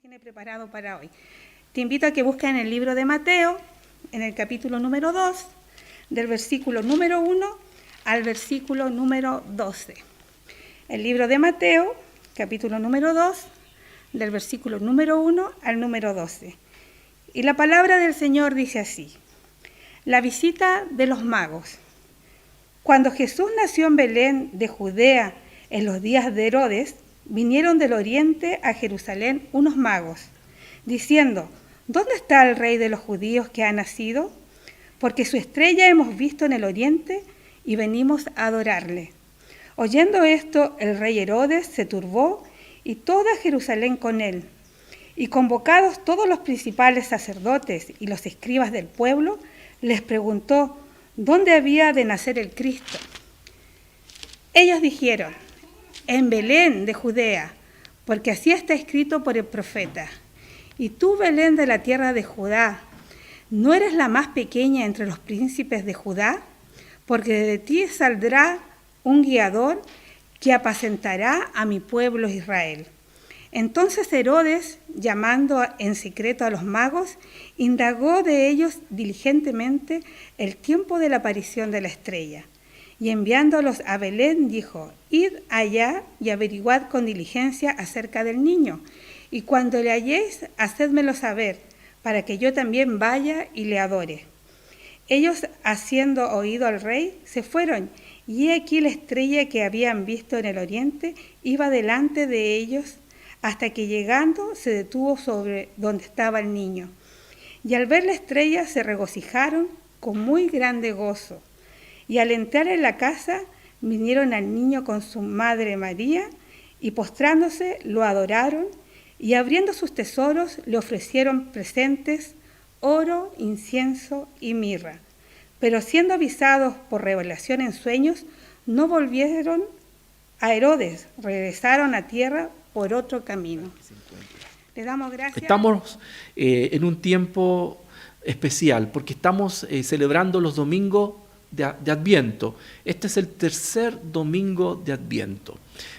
tiene preparado para hoy. Te invito a que busques en el libro de Mateo, en el capítulo número 2, del versículo número 1 al versículo número 12. El libro de Mateo, capítulo número 2, del versículo número 1 al número 12. Y la palabra del Señor dice así: la visita de los magos. Cuando Jesús nació en Belén de Judea en los días de Herodes, vinieron del oriente a Jerusalén unos magos, diciendo: ¿dónde está el rey de los judíos que ha nacido? Porque su estrella hemos visto en el oriente y venimos a adorarle. Oyendo esto, el rey Herodes se turbó y toda Jerusalén con él. Y convocados todos los principales sacerdotes y los escribas del pueblo, les preguntó dónde había de nacer el Cristo. Ellos dijeron: en Belén de Judea, porque así está escrito por el profeta. Y tú, Belén de la tierra de Judá, ¿no eres la más pequeña entre los príncipes de Judá? Porque de ti saldrá un guiador que apacentará a mi pueblo Israel. Entonces Herodes, llamando en secreto a los magos, indagó de ellos diligentemente el tiempo de la aparición de la estrella. Y enviándolos a Belén, dijo: id allá y averiguad con diligencia acerca del niño, y cuando le halléis, hacédmelo saber, para que yo también vaya y le adore. Ellos, haciendo oído al rey, se fueron, y he aquí la estrella que habían visto en el oriente iba delante de ellos, hasta que llegando se detuvo sobre donde estaba el niño. Y al ver la estrella se regocijaron con muy grande gozo. Y al entrar en la casa, vinieron al niño con su madre María, y postrándose lo adoraron, y abriendo sus tesoros le ofrecieron presentes, oro, incienso y mirra. Pero siendo avisados por revelación en sueños, no volvieron a Herodes, regresaron a tierra por otro camino. Le damos gracias. Estamos en un tiempo especial, porque estamos celebrando los domingos de Adviento. Este es el tercer domingo de Adviento.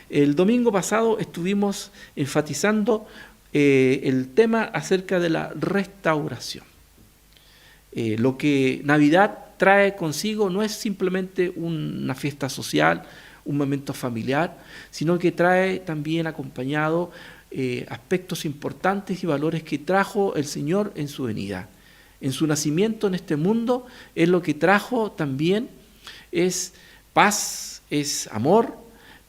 El domingo pasado estuvimos enfatizando el tema acerca de la restauración. Lo que Navidad trae consigo no es simplemente una fiesta social, un momento familiar, sino que trae también acompañado aspectos importantes y valores que trajo el Señor en su venida. En su nacimiento en este mundo, Él lo que trajo también es paz, es amor,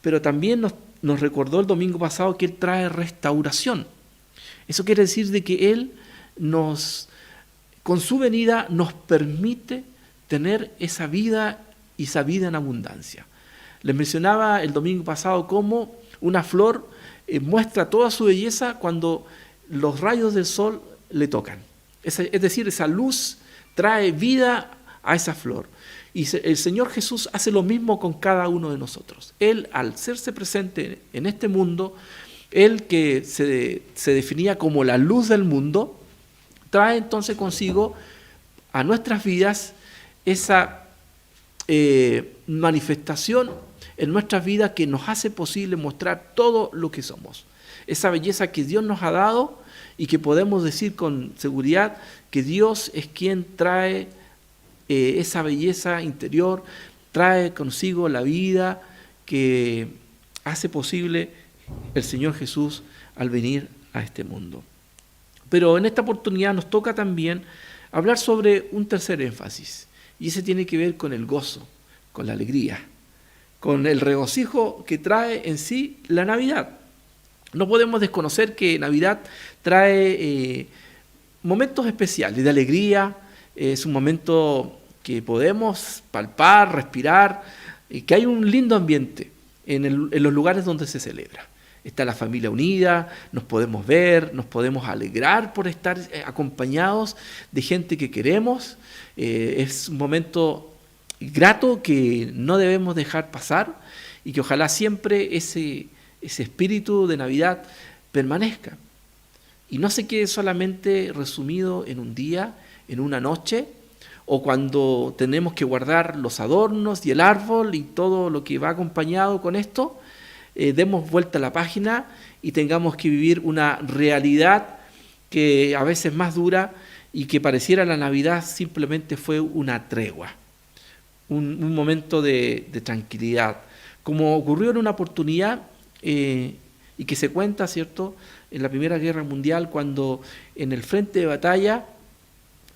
pero también nos recordó el domingo pasado que Él trae restauración. Eso quiere decir de que Él con su venida nos permite tener esa vida y esa vida en abundancia. Les mencionaba el domingo pasado cómo una flor muestra toda su belleza cuando los rayos del sol le tocan. Es decir, esa luz trae vida a esa flor. Y el Señor Jesús hace lo mismo con cada uno de nosotros. Él, al serse presente en este mundo, Él que se definía como la luz del mundo, trae entonces consigo a nuestras vidas esa manifestación en nuestras vidas que nos hace posible mostrar todo lo que somos. Esa belleza que Dios nos ha dado y que podemos decir con seguridad que Dios es quien trae esa belleza interior, trae consigo la vida que hace posible el Señor Jesús al venir a este mundo. Pero en esta oportunidad nos toca también hablar sobre un tercer énfasis, y ese tiene que ver con el gozo, con la alegría, con el regocijo que trae en sí la Navidad. No podemos desconocer que Navidad trae momentos especiales de alegría. Es un momento que podemos palpar, respirar, que hay un lindo ambiente en los lugares donde se celebra. Está la familia unida, nos podemos ver, nos podemos alegrar por estar acompañados de gente que queremos. Es un momento grato que no debemos dejar pasar y que ojalá siempre ese espíritu de Navidad permanezca y no se quede solamente resumido en un día, en una noche, o cuando tenemos que guardar los adornos y el árbol y todo lo que va acompañado con esto, demos vuelta a la página y tengamos que vivir una realidad que a veces es más dura y que pareciera la Navidad simplemente fue una tregua, un momento de tranquilidad, como ocurrió en una oportunidad y que se cuenta, ¿cierto?, en la Primera Guerra Mundial, cuando en el frente de batalla,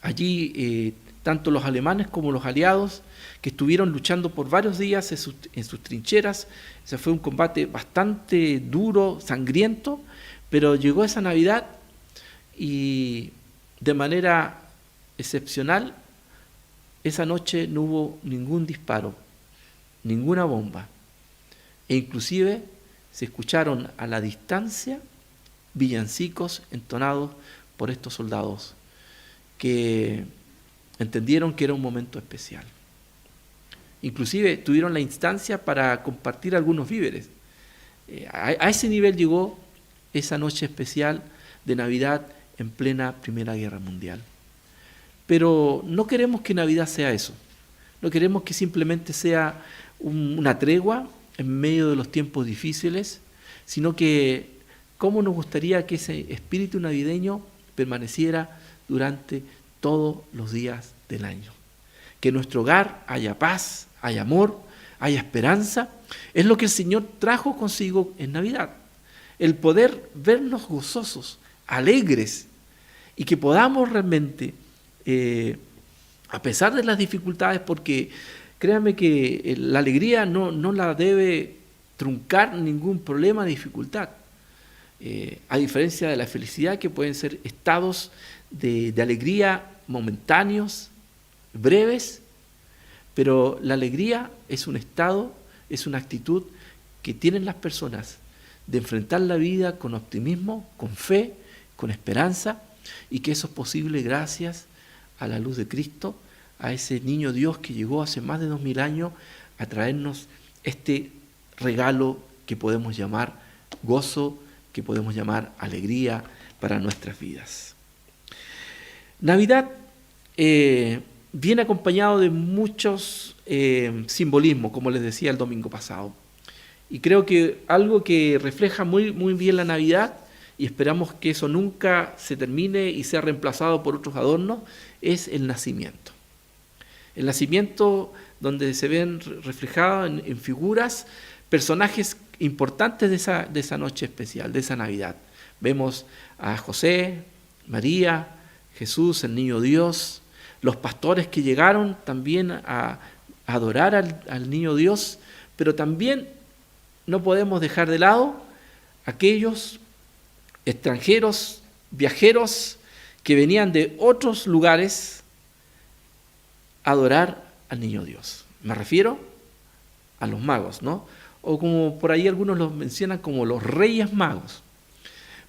allí tanto los alemanes como los aliados, que estuvieron luchando por varios días en sus trincheras, ese fue un combate bastante duro, sangriento, pero llegó esa Navidad y de manera excepcional, esa noche no hubo ningún disparo, ninguna bomba, e inclusive se escucharon a la distancia villancicos entonados por estos soldados que entendieron que era un momento especial. Inclusive tuvieron la instancia para compartir algunos víveres. A ese nivel llegó esa noche especial de Navidad en plena Primera Guerra Mundial. Pero no queremos que Navidad sea eso. No queremos que simplemente sea una tregua en medio de los tiempos difíciles, sino que cómo nos gustaría que ese espíritu navideño permaneciera durante todos los días del año. Que en nuestro hogar haya paz, haya amor, haya esperanza. Es lo que el Señor trajo consigo en Navidad. El poder vernos gozosos, alegres, y que podamos realmente, a pesar de las dificultades, porque créanme que la alegría no la debe truncar ningún problema de dificultad. A diferencia de la felicidad, que pueden ser estados de alegría momentáneos, breves, pero la alegría es un estado, es una actitud que tienen las personas de enfrentar la vida con optimismo, con fe, con esperanza, y que eso es posible gracias a la luz de Cristo, a ese niño Dios que llegó hace más de 2000 años a traernos este regalo que podemos llamar gozo, que podemos llamar alegría para nuestras vidas. Navidad viene acompañado de muchos simbolismos, como les decía el domingo pasado. Y creo que algo que refleja muy, muy bien la Navidad, y esperamos que eso nunca se termine y sea reemplazado por otros adornos, es el nacimiento. El nacimiento donde se ven reflejados en figuras personajes importantes de esa noche especial, de esa Navidad. Vemos a José, María, Jesús, el niño Dios, los pastores que llegaron también a adorar al niño Dios, pero también no podemos dejar de lado aquellos extranjeros, viajeros que venían de otros lugares a adorar al niño Dios. Me refiero a los magos, ¿no? O como por ahí algunos los mencionan como los Reyes Magos.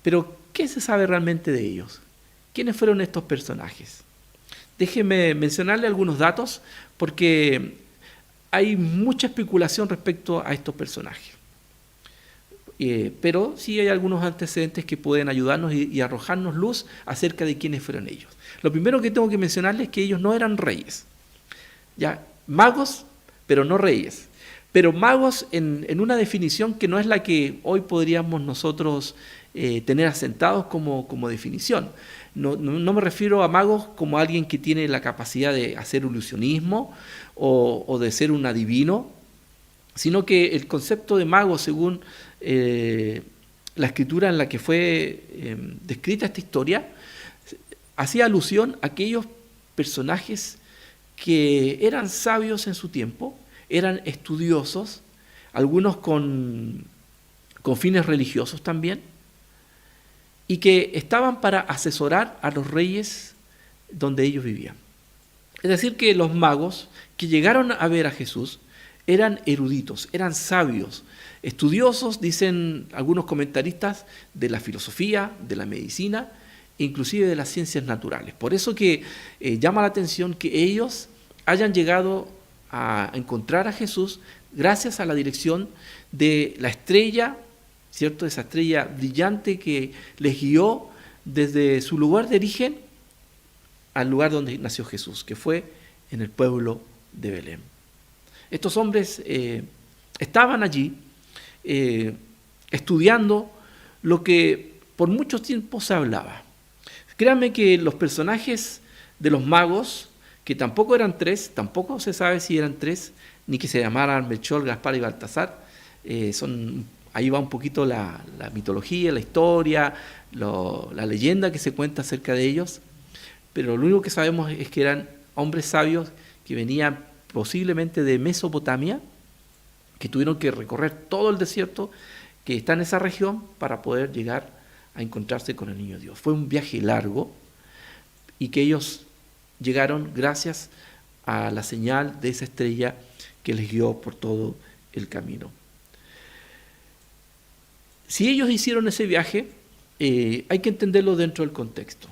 Pero, ¿qué se sabe realmente de ellos? ¿Quiénes fueron estos personajes? Déjenme mencionarle algunos datos porque hay mucha especulación respecto a estos personajes. Pero sí hay algunos antecedentes que pueden ayudarnos y arrojarnos luz acerca de quiénes fueron ellos. Lo primero que tengo que mencionarles es que ellos no eran reyes. Ya, magos, pero no reyes. Pero magos en una definición que no es la que hoy podríamos nosotros tener asentados como definición. No me refiero a magos como alguien que tiene la capacidad de hacer ilusionismo o de ser un adivino, sino que el concepto de mago, según la escritura en la que fue descrita esta historia, hacía alusión a aquellos personajes que eran sabios en su tiempo, eran estudiosos, algunos con fines religiosos también, y que estaban para asesorar a los reyes donde ellos vivían. Es decir, que los magos que llegaron a ver a Jesús eran eruditos, eran sabios, estudiosos, dicen algunos comentaristas, de la filosofía, de la medicina, inclusive de las ciencias naturales. Por eso que llama la atención que ellos hayan llegado a encontrar a Jesús gracias a la dirección de la estrella, ¿cierto? Esa estrella brillante que les guió desde su lugar de origen al lugar donde nació Jesús, que fue en el pueblo de Belén. Estos hombres estaban allí estudiando lo que por mucho tiempo se hablaba. Créanme que los personajes de los magos, que tampoco eran tres, tampoco se sabe si eran tres, ni que se llamaran Melchor, Gaspar y Baltasar, ahí va un poquito la mitología, la historia, la leyenda que se cuenta acerca de ellos, pero lo único que sabemos es que eran hombres sabios que venían posiblemente de Mesopotamia, que tuvieron que recorrer todo el desierto que está en esa región para poder llegar a encontrarse con el niño Dios. Fue un viaje largo y que ellos llegaron gracias a la señal de esa estrella que les guió por todo el camino. Si ellos hicieron ese viaje, hay que entenderlo dentro del contexto.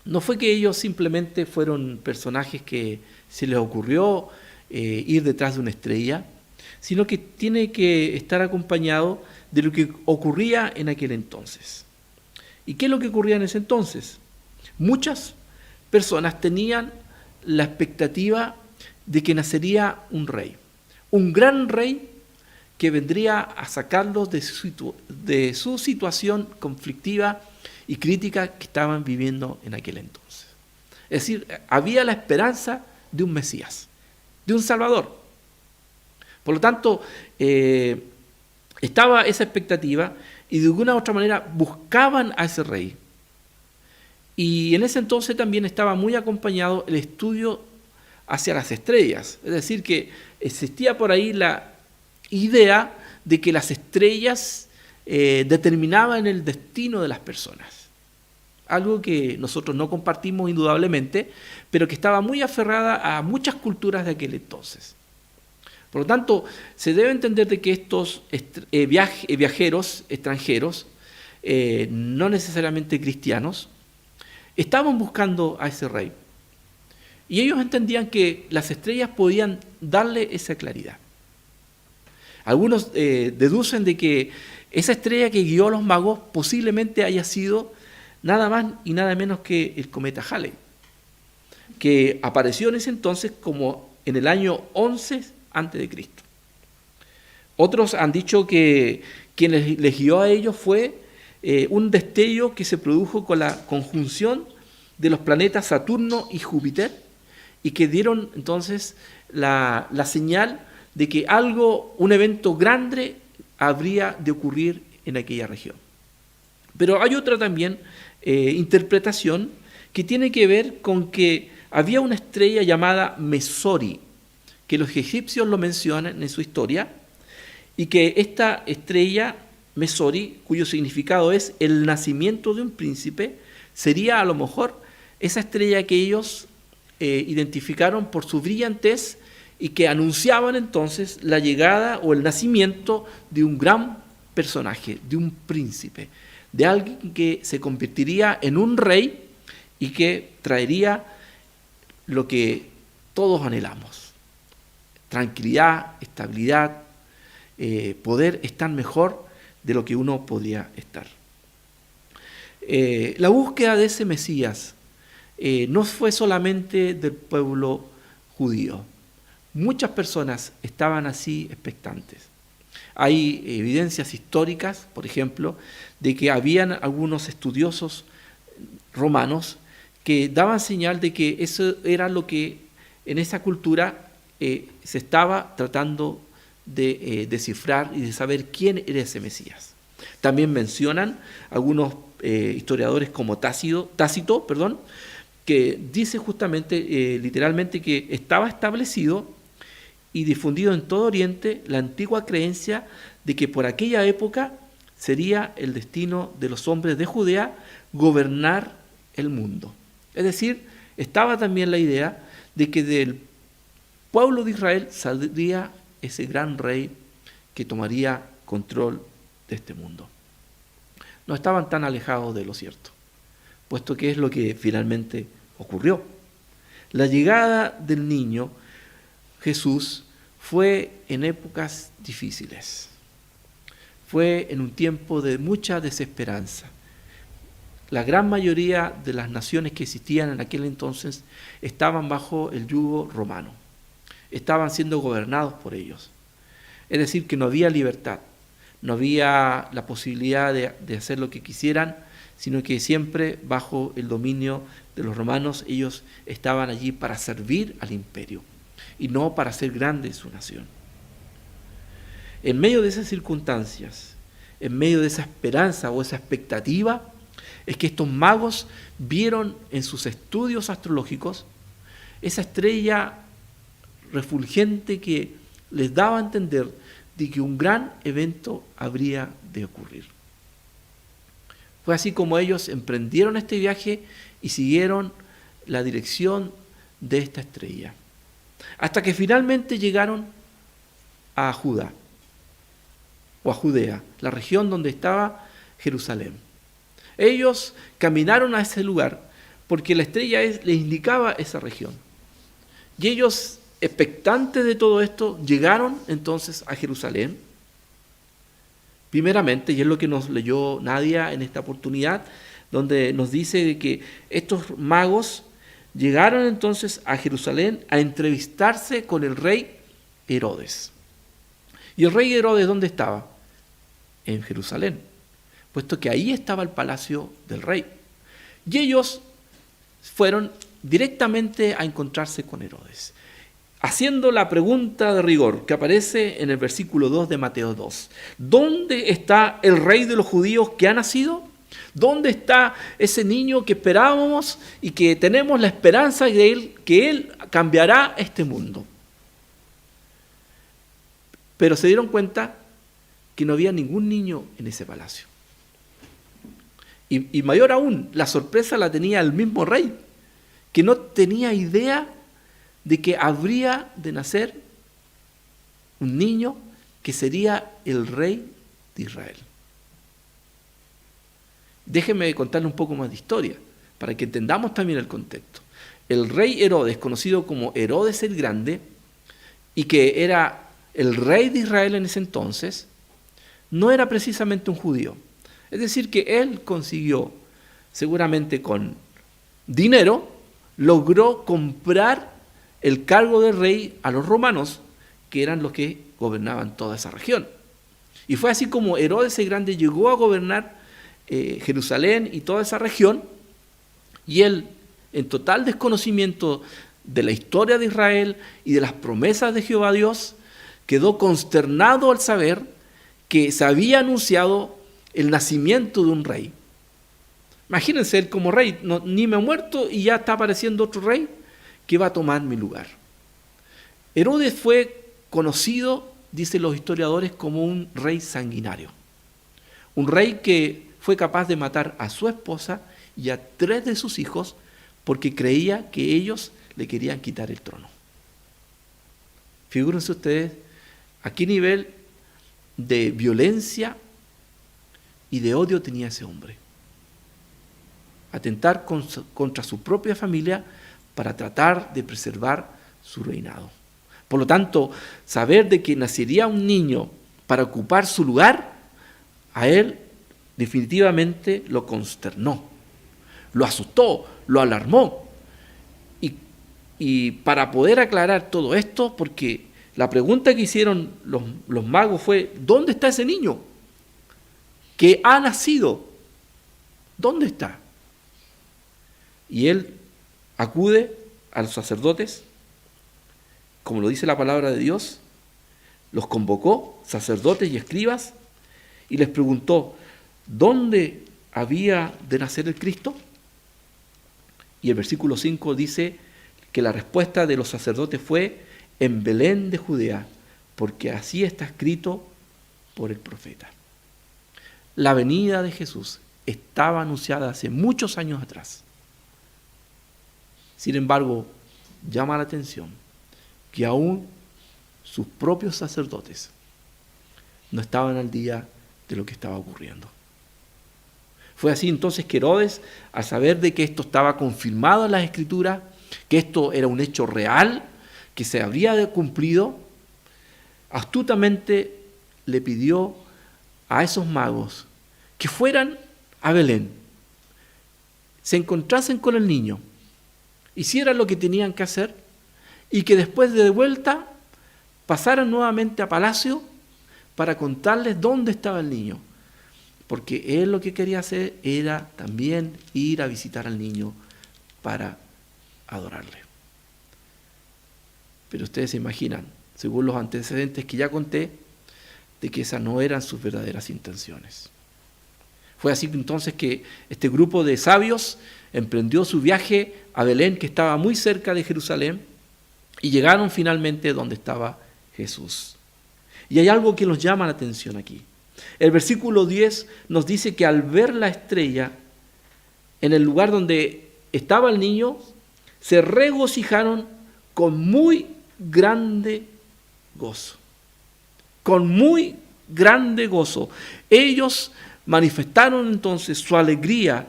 No fue que ellos simplemente fueron personajes que se les ocurrió ir detrás de una estrella, sino que tiene que estar acompañado de lo que ocurría en aquel entonces. ¿Y qué es lo que ocurría en ese entonces? Muchas personas tenían la expectativa de que nacería un rey, un gran rey que vendría a sacarlos de su situación conflictiva y crítica que estaban viviendo en aquel entonces. Es decir, había la esperanza de un Mesías, de un Salvador. Por lo tanto, estaba esa expectativa y de alguna u otra manera buscaban a ese rey. Y en ese entonces también estaba muy acompañado el estudio hacia las estrellas. Es decir, que existía por ahí la idea de que las estrellas determinaban el destino de las personas. Algo que nosotros no compartimos indudablemente, pero que estaba muy aferrada a muchas culturas de aquel entonces. Por lo tanto, se debe entender de que estos viajeros extranjeros, no necesariamente cristianos, estaban buscando a ese rey. Y ellos entendían que las estrellas podían darle esa claridad. Algunos deducen de que esa estrella que guió a los magos posiblemente haya sido nada más y nada menos que el cometa Halley, que apareció en ese entonces como en el año 11 a.C. Otros han dicho que quien les guió a ellos fue un destello que se produjo con la conjunción de los planetas Saturno y Júpiter y que dieron entonces la señal de que un evento grande habría de ocurrir en aquella región. Pero hay otra también interpretación que tiene que ver con que había una estrella llamada Mesori, que los egipcios lo mencionan en su historia, y que esta estrella Mesori, cuyo significado es el nacimiento de un príncipe, sería a lo mejor esa estrella que ellos identificaron por su brillantez y que anunciaban entonces la llegada o el nacimiento de un gran personaje, de un príncipe, de alguien que se convertiría en un rey y que traería lo que todos anhelamos: tranquilidad, estabilidad, poder estar mejor de lo que uno podría estar. La búsqueda de ese Mesías no fue solamente del pueblo judío. Muchas personas estaban así expectantes. Hay evidencias históricas, por ejemplo, de que habían algunos estudiosos romanos que daban señal de que eso era lo que en esa cultura se estaba tratando de descifrar y de saber quién era ese Mesías. También mencionan algunos historiadores como Tácito, que dice justamente, literalmente, que estaba establecido y difundido en todo Oriente la antigua creencia de que por aquella época sería el destino de los hombres de Judea gobernar el mundo. Es decir, estaba también la idea de que del pueblo de Israel saldría ese gran rey que tomaría control de este mundo. No estaban tan alejados de lo cierto, puesto que es lo que finalmente ocurrió. La llegada del niño Jesús fue en épocas difíciles, fue en un tiempo de mucha desesperanza. La gran mayoría de las naciones que existían en aquel entonces estaban bajo el yugo romano, estaban siendo gobernados por ellos. Es decir, que no había libertad. no había la posibilidad de hacer lo que quisieran, sino que siempre bajo el dominio de los romanos ellos estaban allí para servir al imperio y no para hacer grande su nación. En medio de esas circunstancias, en medio de esa esperanza o esa expectativa, es que estos magos vieron en sus estudios astrológicos esa estrella refulgente que les daba a entender de que un gran evento habría de ocurrir. Fue así como ellos emprendieron este viaje y siguieron la dirección de esta estrella, hasta que finalmente llegaron a Judá, o a Judea, la región donde estaba Jerusalén. Ellos caminaron a ese lugar porque la estrella les indicaba esa región. Y ellos, expectantes de todo esto, llegaron entonces a Jerusalén. Primeramente, y es lo que nos leyó Nadia en esta oportunidad, donde nos dice de que estos magos llegaron entonces a Jerusalén a entrevistarse con el rey Herodes. ¿Y el rey Herodes dónde estaba? En Jerusalén, puesto que ahí estaba el palacio del rey. Y ellos fueron directamente a encontrarse con Herodes, haciendo la pregunta de rigor que aparece en el versículo 2 de Mateo 2. ¿Dónde está el rey de los judíos que ha nacido? ¿Dónde está ese niño que esperábamos y que tenemos la esperanza de él, que él cambiará este mundo? Pero se dieron cuenta que no había ningún niño en ese palacio. Y mayor aún, la sorpresa la tenía el mismo rey, que no tenía idea de que habría de nacer un niño que sería el rey de Israel. Déjenme contarle un poco más de historia, para que entendamos también el contexto. El rey Herodes, conocido como Herodes el Grande, y que era el rey de Israel en ese entonces, no era precisamente un judío. Es decir, que él consiguió, seguramente con dinero, logró comprar el cargo de rey a los romanos, que eran los que gobernaban toda esa región. Y fue así como Herodes el Grande llegó a gobernar Jerusalén y toda esa región, y él, en total desconocimiento de la historia de Israel y de las promesas de Jehová Dios, quedó consternado al saber que se había anunciado el nacimiento de un rey. Imagínense él como rey, ni me he muerto y ya está apareciendo otro rey que va a tomar mi lugar. Herodes fue conocido, dicen los historiadores, como un rey sanguinario. Un rey que fue capaz de matar a su esposa y a 3 de sus hijos porque creía que ellos le querían quitar el trono. Figúrense ustedes a qué nivel de violencia y de odio tenía ese hombre. Atentar contra su propia familia para tratar de preservar su reinado. Por lo tanto, saber de que nacería un niño para ocupar su lugar, a él definitivamente lo consternó, lo asustó, lo alarmó. Y para poder aclarar todo esto, porque la pregunta que hicieron los magos fue, ¿dónde está ese niño que ha nacido? ¿Dónde está? Y él acude a los sacerdotes, como lo dice la palabra de Dios, los convocó, sacerdotes y escribas, y les preguntó, ¿dónde había de nacer el Cristo? Y el versículo 5 dice que la respuesta de los sacerdotes fue, en Belén de Judea, porque así está escrito por el profeta. La venida de Jesús estaba anunciada hace muchos años atrás. Sin embargo, llama la atención que aún sus propios sacerdotes no estaban al día de lo que estaba ocurriendo. Fue así entonces que Herodes, al saber de que esto estaba confirmado en las Escrituras, que esto era un hecho real, que se habría cumplido, astutamente le pidió a esos magos que fueran a Belén, se encontrasen con el niño, hicieran lo que tenían que hacer y que después de vuelta pasaran nuevamente a palacio para contarles dónde estaba el niño. Porque él lo que quería hacer era también ir a visitar al niño para adorarle. Pero ustedes se imaginan, según los antecedentes que ya conté, de que esas no eran sus verdaderas intenciones. Fue así entonces que este grupo de sabios emprendió su viaje a Belén, que estaba muy cerca de Jerusalén, y llegaron finalmente donde estaba Jesús. Y hay algo que nos llama la atención aquí. El versículo 10 nos dice que al ver la estrella en el lugar donde estaba el niño, se regocijaron con muy grande gozo. Con muy grande gozo. Ellos manifestaron entonces su alegría,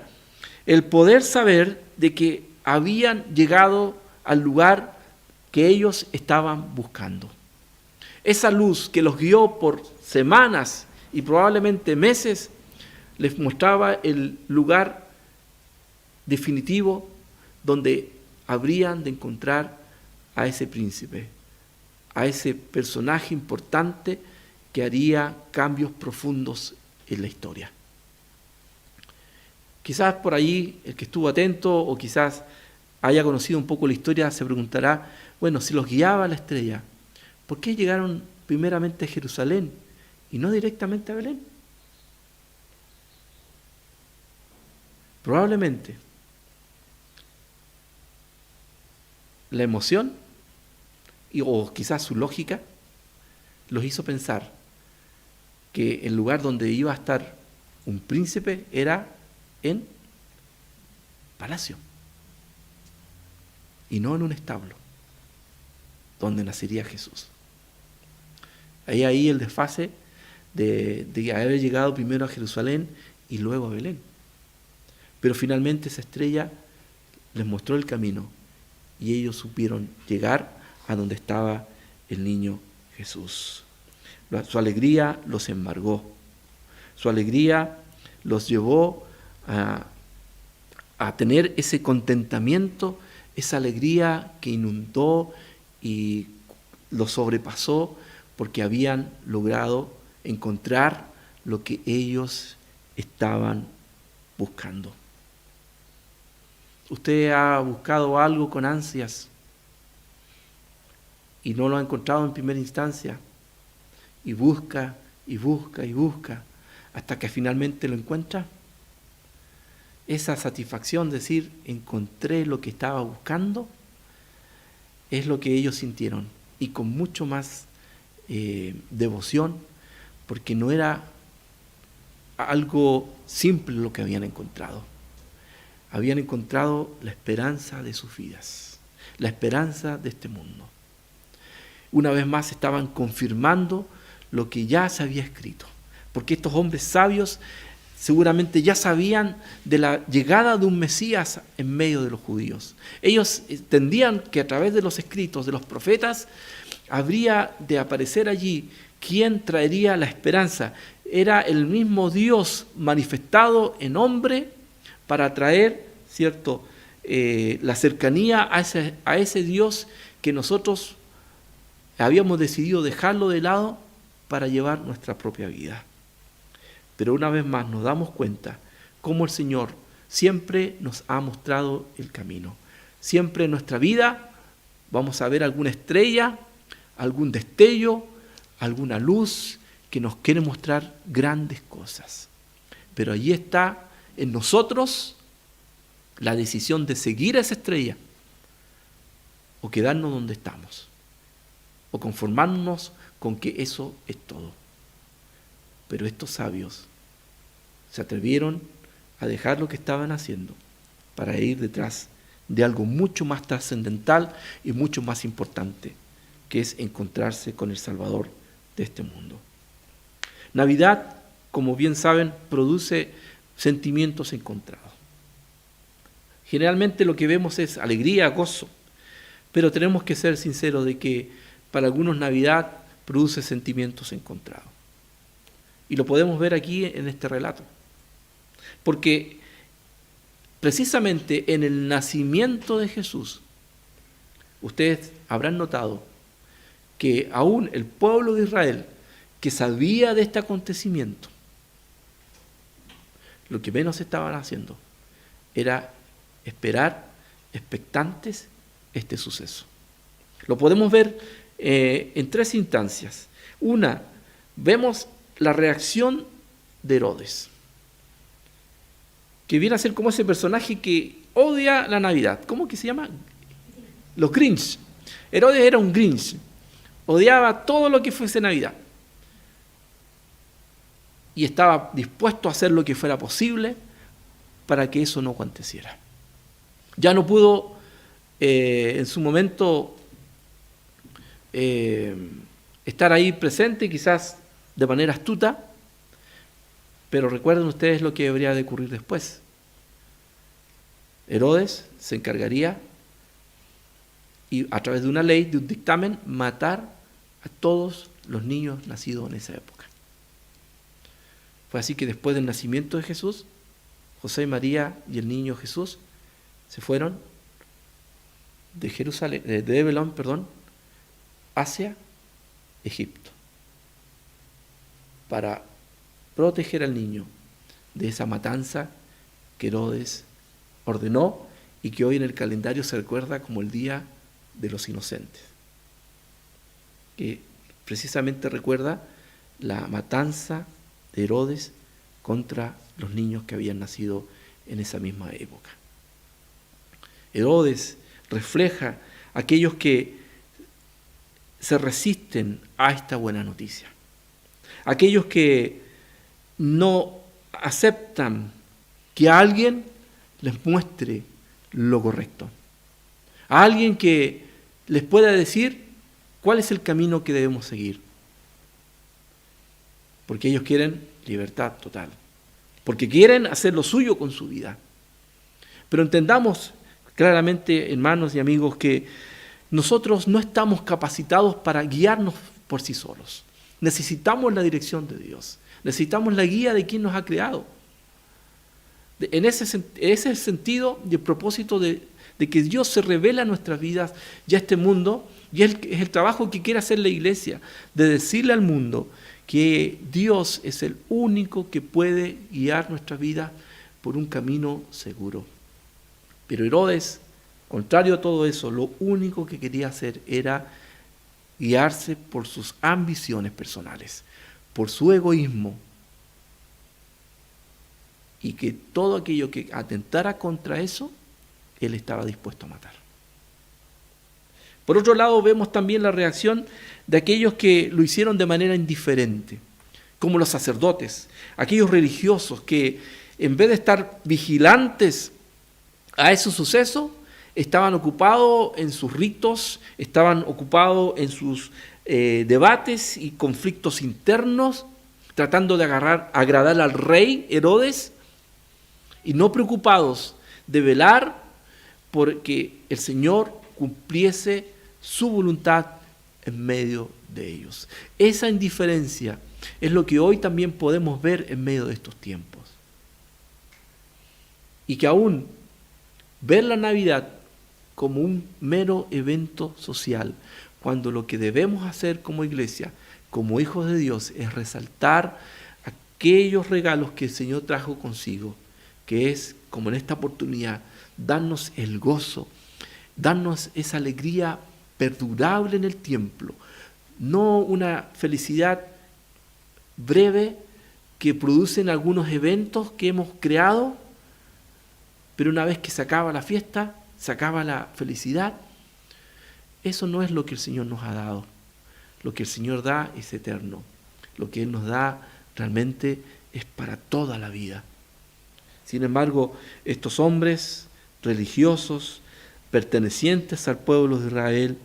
el poder saber de que habían llegado al lugar que ellos estaban buscando. Esa luz que los guió por semanas y probablemente meses, les mostraba el lugar definitivo donde habrían de encontrar a ese príncipe, a ese personaje importante que haría cambios profundos en la historia. Quizás por allí el que estuvo atento o quizás haya conocido un poco la historia se preguntará, bueno, si los guiaba la estrella, ¿por qué llegaron primeramente a Jerusalén y no directamente a Belén? Probablemente la emoción o quizás su lógica los hizo pensar que el lugar donde iba a estar un príncipe era en palacio y no en un establo donde nacería Jesús. Ahí el desfase de haber llegado primero a Jerusalén y luego a Belén. Pero finalmente esa estrella les mostró el camino y ellos supieron llegar a donde estaba el niño Jesús. Su alegría los embargó. Su alegría los llevó a tener ese contentamiento, esa alegría que inundó y los sobrepasó porque habían logrado encontrar lo que ellos estaban buscando. Usted ha buscado algo con ansias y no lo ha encontrado en primera instancia, y busca, y busca, y busca, hasta que finalmente lo encuentra. Esa satisfacción de decir, encontré lo que estaba buscando, es lo que ellos sintieron, y con mucho más devoción, porque no era algo simple lo que habían encontrado. Habían encontrado la esperanza de sus vidas, la esperanza de este mundo. Una vez más estaban confirmando lo que ya se había escrito, porque estos hombres sabios seguramente ya sabían de la llegada de un Mesías en medio de los judíos. Ellos entendían que a través de los escritos de los profetas habría de aparecer allí quien traería la esperanza. Era el mismo Dios manifestado en hombre para traer, ¿cierto?, la cercanía a ese Dios que nosotros habíamos decidido dejarlo de lado para llevar nuestra propia vida. Pero una vez más nos damos cuenta cómo el Señor siempre nos ha mostrado el camino. Siempre en nuestra vida vamos a ver alguna estrella, algún destello, alguna luz que nos quiere mostrar grandes cosas. Pero allí está en nosotros la decisión de seguir a esa estrella o quedarnos donde estamos o conformarnos con que eso es todo. Pero estos sabios se atrevieron a dejar lo que estaban haciendo para ir detrás de algo mucho más trascendental y mucho más importante, que es encontrarse con el Salvador de este mundo. Navidad, como bien saben, produce sentimientos encontrados. Generalmente lo que vemos es alegría, gozo, pero tenemos que ser sinceros de que para algunos Navidad produce sentimientos encontrados. Y lo podemos ver aquí en este relato. Porque precisamente en el nacimiento de Jesús, ustedes habrán notado que aún el pueblo de Israel, que sabía de este acontecimiento, lo que menos estaban haciendo era esperar, expectantes, este suceso. Lo podemos ver en tres instancias. Una, vemos la reacción de Herodes, que viene a ser como ese personaje que odia la Navidad. ¿Cómo que se llama? Los Grinch. Herodes era un Grinch. Odiaba todo lo que fuese Navidad. Y estaba dispuesto a hacer lo que fuera posible para que eso no aconteciera. Ya no pudo en su momento estar ahí presente, quizás de manera astuta, pero recuerden ustedes lo que debería de ocurrir después. Herodes se encargaría, y a través de una ley, de un dictamen, matar a todos los niños nacidos en esa época. Fue así que después del nacimiento de Jesús, José y María y el niño Jesús se fueron de Belén, hacia Egipto, para proteger al niño de esa matanza que Herodes ordenó y que hoy en el calendario se recuerda como el Día de los Inocentes, que precisamente recuerda la matanza de Herodes contra los niños que habían nacido en esa misma época. Herodes refleja a aquellos que se resisten a esta buena noticia, aquellos que no aceptan que alguien les muestre lo correcto, a alguien que les pueda decir cuál es el camino que debemos seguir, porque ellos quieren libertad total, porque quieren hacer lo suyo con su vida. Pero entendamos claramente, hermanos y amigos, que nosotros no estamos capacitados para guiarnos por sí solos. Necesitamos la dirección de Dios, necesitamos la guía de quien nos ha creado. Ese es el sentido y el propósito de que Dios se revela en nuestras vidas y a este mundo, y es el trabajo que quiere hacer la iglesia, de decirle al mundo que Dios es el único que puede guiar nuestra vida por un camino seguro. Pero Herodes, contrario a todo eso, lo único que quería hacer era guiarse por sus ambiciones personales, por su egoísmo, y que todo aquello que atentara contra eso, él estaba dispuesto a matar. Por otro lado, vemos también la reacción de aquellos que lo hicieron de manera indiferente, como los sacerdotes, aquellos religiosos que en vez de estar vigilantes a ese suceso, estaban ocupados en sus ritos, estaban ocupados en sus debates y conflictos internos, tratando de agradar al rey Herodes, y no preocupados de velar porque el Señor cumpliese su voluntad en medio de ellos. Esa indiferencia es lo que hoy también podemos ver en medio de estos tiempos. Y que aún ver la Navidad como un mero evento social, cuando lo que debemos hacer como iglesia, como hijos de Dios, es resaltar aquellos regalos que el Señor trajo consigo, que es, como en esta oportunidad, darnos el gozo, darnos esa alegría perdurable en el tiempo, no una felicidad breve que producen algunos eventos que hemos creado, pero una vez que se acaba la fiesta, se acaba la felicidad. Eso no es lo que el Señor nos ha dado. Lo que el Señor da es eterno. Lo que Él nos da realmente es para toda la vida. Sin embargo, estos hombres religiosos, pertenecientes al pueblo de Israel,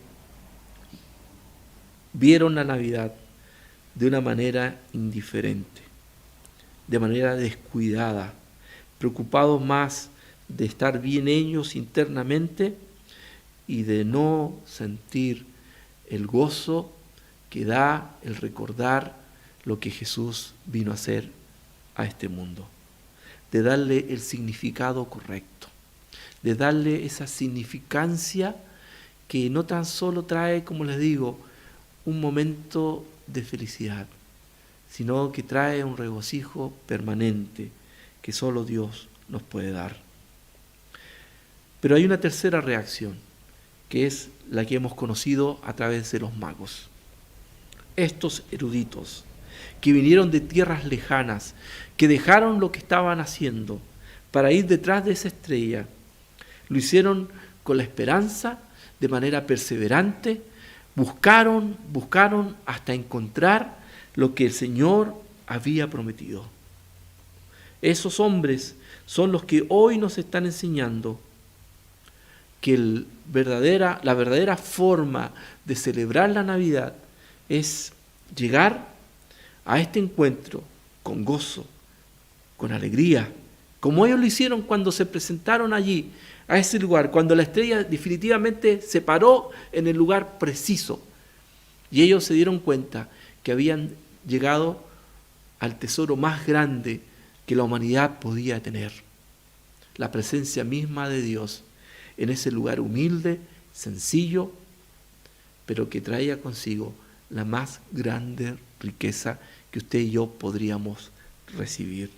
vieron la Navidad de una manera indiferente, de manera descuidada, preocupados más de estar bien ellos internamente y de no sentir el gozo que da el recordar lo que Jesús vino a hacer a este mundo, de darle el significado correcto, de darle esa significancia que no tan solo trae, como les digo, un momento de felicidad, sino que trae un regocijo permanente que solo Dios nos puede dar. Pero hay una tercera reacción, que es la que hemos conocido a través de los magos. Estos eruditos que vinieron de tierras lejanas, que dejaron lo que estaban haciendo para ir detrás de esa estrella, lo hicieron con la esperanza, de manera perseverante, buscaron hasta encontrar lo que el Señor había prometido. Esos hombres son los que hoy nos están enseñando que la verdadera forma de celebrar la Navidad es llegar a este encuentro con gozo, con alegría, como ellos lo hicieron cuando se presentaron allí, a ese lugar, cuando la estrella definitivamente se paró en el lugar preciso. Y ellos se dieron cuenta que habían llegado al tesoro más grande que la humanidad podía tener, la presencia misma de Dios en ese lugar humilde, sencillo, pero que traía consigo la más grande riqueza que usted y yo podríamos recibir.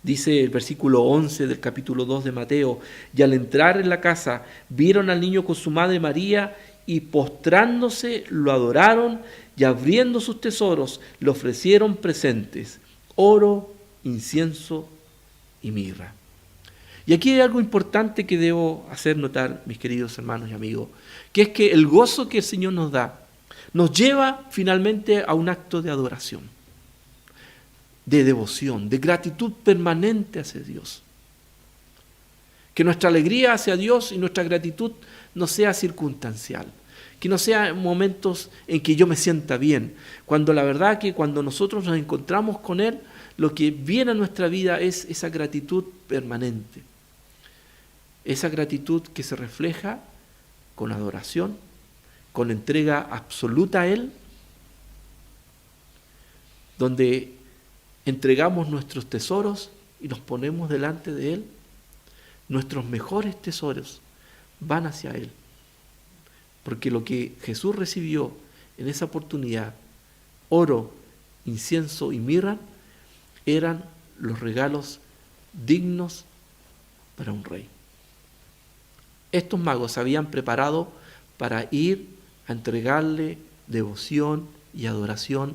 Dice el versículo 11 del capítulo 2 de Mateo: y al entrar en la casa vieron al niño con su madre María, y postrándose lo adoraron, y abriendo sus tesoros le ofrecieron presentes: oro, incienso y mirra. Y aquí hay algo importante que debo hacer notar, mis queridos hermanos y amigos, que es que el gozo que el Señor nos da nos lleva finalmente a un acto de adoración, de devoción, de gratitud permanente hacia Dios. Que nuestra alegría hacia Dios y nuestra gratitud no sea circunstancial, que no sea momentos en que yo me sienta bien, cuando la verdad que cuando nosotros nos encontramos con Él, lo que viene a nuestra vida es esa gratitud permanente, esa gratitud que se refleja con adoración, con entrega absoluta a Él, donde entregamos nuestros tesoros y nos ponemos delante de Él. Nuestros mejores tesoros van hacia Él, porque lo que Jesús recibió en esa oportunidad, oro, incienso y mirra, eran los regalos dignos para un rey. Estos magos se habían preparado para ir a entregarle devoción y adoración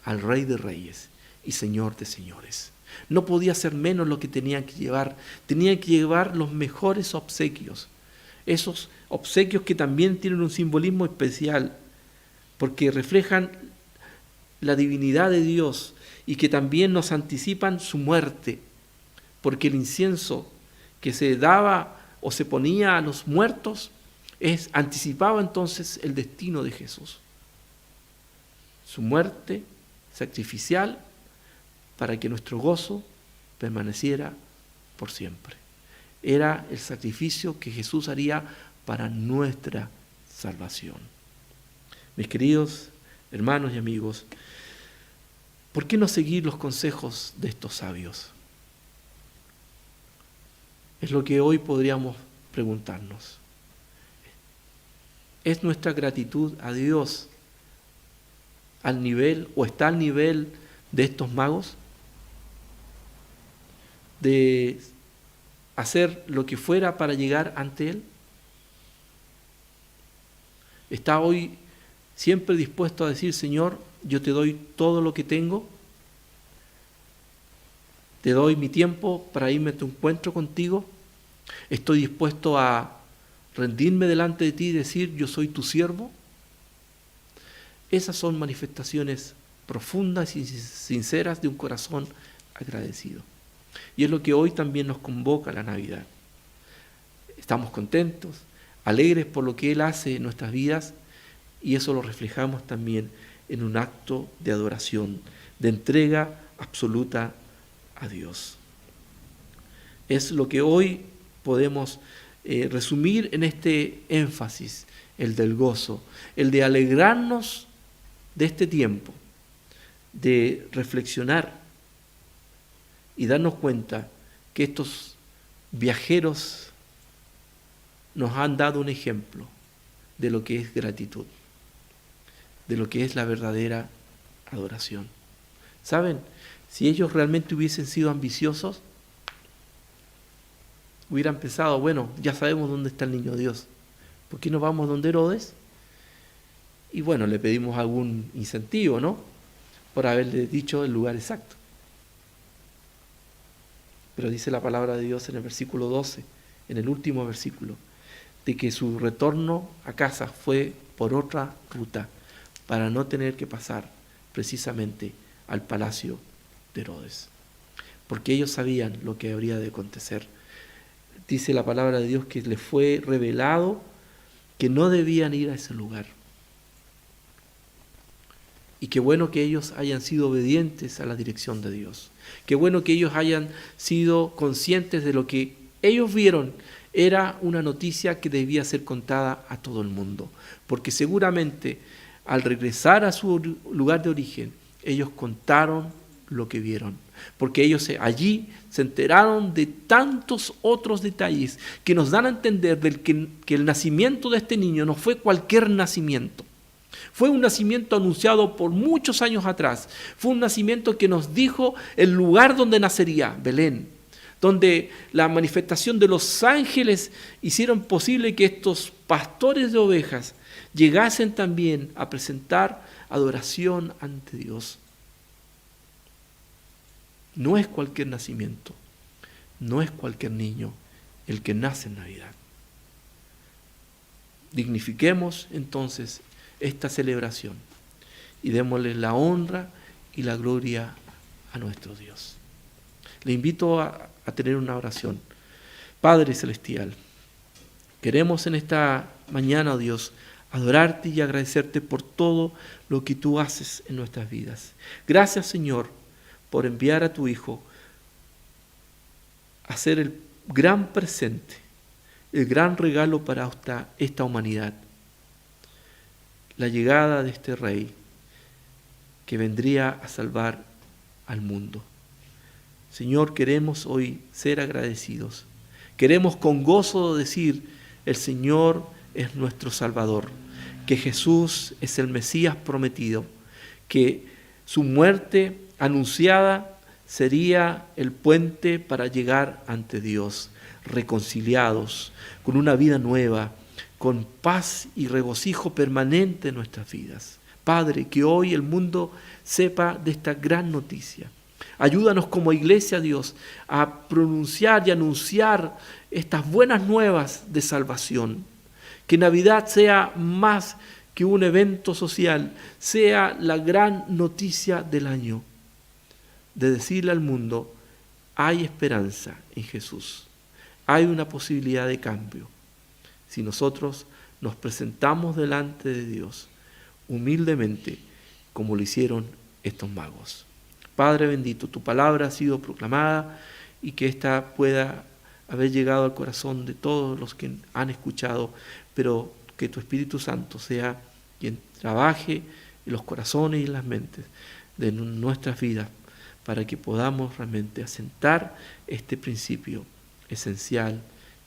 al Rey de Reyes y Señor de Señores. No podía ser menos lo que tenían que llevar los mejores obsequios, esos obsequios que también tienen un simbolismo especial, porque reflejan la divinidad de Dios y que también nos anticipan su muerte, porque el incienso que se daba o se ponía a los muertos anticipaba entonces el destino de Jesús, su muerte sacrificial para que nuestro gozo permaneciera por siempre. Era el sacrificio que Jesús haría para nuestra salvación. Mis queridos hermanos y amigos, ¿por qué no seguir los consejos de estos sabios? Es lo que hoy podríamos preguntarnos. ¿Es nuestra gratitud a Dios al nivel o está al nivel de estos magos? ¿De hacer lo que fuera para llegar ante Él? ¿Está hoy siempre dispuesto a decir: Señor, yo te doy todo lo que tengo? ¿Te doy mi tiempo para irme a tu encuentro contigo? ¿Estoy dispuesto a rendirme delante de ti y decir: yo soy tu siervo? Esas son manifestaciones profundas y sinceras de un corazón agradecido. Y es lo que hoy también nos convoca a la Navidad. Estamos contentos, alegres por lo que Él hace en nuestras vidas, y eso lo reflejamos también en un acto de adoración, de entrega absoluta a Dios. Es lo que hoy podemos resumir en este énfasis, el del gozo, el de alegrarnos de este tiempo, de reflexionar y darnos cuenta que estos viajeros nos han dado un ejemplo de lo que es gratitud, de lo que es la verdadera adoración. ¿Saben? Si ellos realmente hubiesen sido ambiciosos, hubieran pensado, bueno, ya sabemos dónde está el niño Dios. ¿Por qué no vamos donde Herodes? Y bueno, le pedimos algún incentivo, ¿no? Por haberle dicho el lugar exacto. Pero dice la palabra de Dios en el versículo 12, en el último versículo, de que su retorno a casa fue por otra ruta, para no tener que pasar precisamente al palacio de Herodes. Porque ellos sabían lo que habría de acontecer. Dice la palabra de Dios que les fue revelado que no debían ir a ese lugar. Y qué bueno que ellos hayan sido obedientes a la dirección de Dios. Qué bueno que ellos hayan sido conscientes de lo que ellos vieron era una noticia que debía ser contada a todo el mundo. Porque seguramente al regresar a su lugar de origen, ellos contaron lo que vieron. Porque ellos allí se enteraron de tantos otros detalles que nos dan a entender que el nacimiento de este niño no fue cualquier nacimiento. Fue un nacimiento anunciado por muchos años atrás. Fue un nacimiento que nos dijo el lugar donde nacería, Belén, donde la manifestación de los ángeles hicieron posible que estos pastores de ovejas llegasen también a presentar adoración ante Dios. No es cualquier nacimiento, no es cualquier niño el que nace en Navidad. Dignifiquemos entonces esta celebración y démosle la honra y la gloria a nuestro Dios. Le invito a tener una oración. Padre Celestial, queremos en esta mañana, oh Dios, adorarte y agradecerte por todo lo que tú haces en nuestras vidas. Gracias, Señor, por enviar a tu Hijo a ser el gran presente, el gran regalo para esta humanidad. La llegada de este Rey que vendría a salvar al mundo. Señor, queremos hoy ser agradecidos. Queremos con gozo decir, el Señor es nuestro Salvador, que Jesús es el Mesías prometido, que su muerte anunciada sería el puente para llegar ante Dios, reconciliados, con una vida nueva, con paz y regocijo permanente en nuestras vidas. Padre, que hoy el mundo sepa de esta gran noticia. Ayúdanos como iglesia, Dios, a pronunciar y anunciar estas buenas nuevas de salvación. Que Navidad sea más que un evento social, sea la gran noticia del año, de decirle al mundo, hay esperanza en Jesús, hay una posibilidad de cambio. Si nosotros nos presentamos delante de Dios humildemente, como lo hicieron estos magos. Padre bendito, tu palabra ha sido proclamada y que ésta pueda haber llegado al corazón de todos los que han escuchado, pero que tu Espíritu Santo sea quien trabaje en los corazones y en las mentes de nuestras vidas para que podamos realmente asentar este principio esencial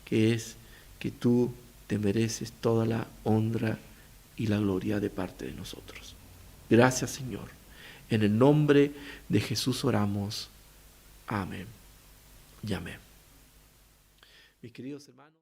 que es que tú te mereces toda la honra y la gloria de parte de nosotros. Gracias, Señor. En el nombre de Jesús oramos. Amén y amén. Mis queridos hermanos.